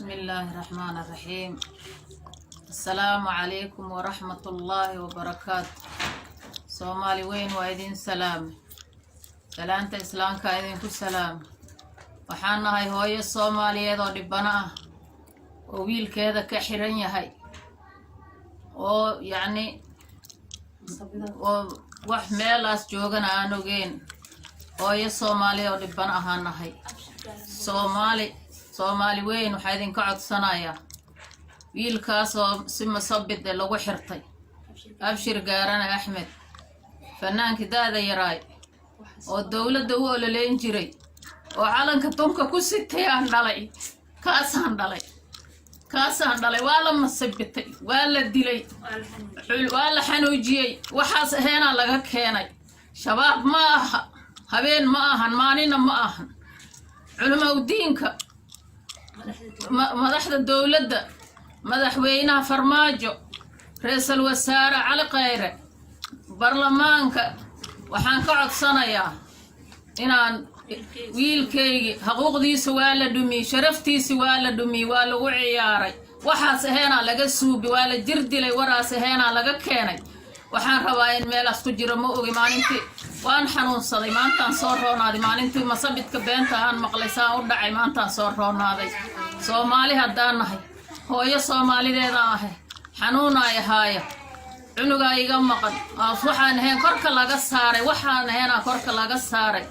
بسم الله الرحمن الرحيم. السلام عليكم ورحمة الله وبركاته. صومالي وين وايدين سلام سلامة إسلام كايدين كل سلام. وحنا هاي هوي الصومالية ذو دبنا وويل كذا كحرنية هاي ويعني وحملاس جوجنا عنوجين هوي الصومالية ذو دبنا هانا هاي صومالي وين وحيدين قعد صنايا ويل كاسو سما صبت لو حرتي أبشر قارنا أحمد فنان كذا ذا يراي والدولة دولة لين جري وعلن كتومك كوستي عندلي كاس عندلي ولا مصبتي ولا دلي ولا حنوجي وحاس هنا لقاك هنا شباب ما هبين ما أهن مانينا ما أهن علماء ودينك مدحت الدولة ده مدحوينها فرماجو رئيس الوزراء على قيره برلمانك وحان كعد صنايا إنان wiilkaygi xuquuqdiisa waa la dhumi sharaftiisa waa la dhumi waa lagu ciyaaray waxaas heena laga suubi waa la jirdilay waraas heena laga keenay waxaan rabaa in meelaas ku jiro ma ogi maalintii waan xanuunsaday maantaan soo roonaaday maalintii masabidka beenta aan maqlaysaan u dhacay maantaan soo roonaaday Soomaali haddaan nahay hooyo Soomaalideeda ah xanuunay haaya cunuga iga maqan waxaan heen korka laga saaray waxaan heena korka laga saaray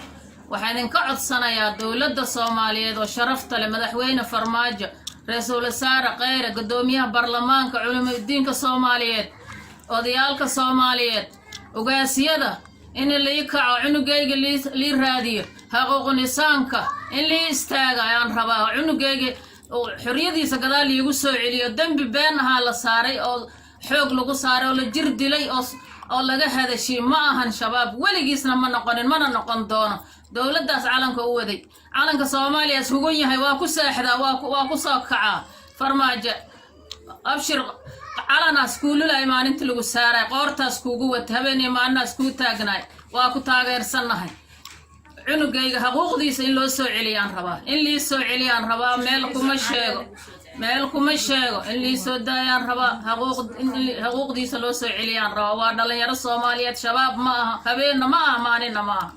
waxaan ka codsanayaa dawladda Soomaaliyeed oo sharafta leh madaxweyne farmaajo ra'iisul wasaare qeyre gudoomiyaha baarlamaanka culimada diinka Soomaaliyeed odayaalka Soomaaliyeed ugaasiyada in la yikaco cunugayga li raadiyo xuquuqul insaanka in la istaaga ayaan rabaa cunugayga xorriyadiisa gadaal iigu soo celiyo dambi been aha la saaray oo xoog lagu saaray oo la jir dilay oo laga hadashay ma ahan shabaab waligiisna ma noqonin mana noqon doono dawladdaas calanka u waday calanka Soomaaliya sugan yahay waa ku saaxdaa waa ku soo kacaa farmaajo abshir calanaas kuulula imaaninta lagu saaray qoortaas kuugu wad habeenay maanaas ku taagnaay waa ku taageersanahay cunugayga xuquuqdiisa in loo soo celiyaan rabaa in lii soo celiyaan rabaa meel kuma sheego in lii soo daayaan rabaa xuquuqdiisa loo soo celiyaan rabaa waa dhalinyaro Soomaaliyeed shabaab ma aha habeenna ma aha maalinna ma aha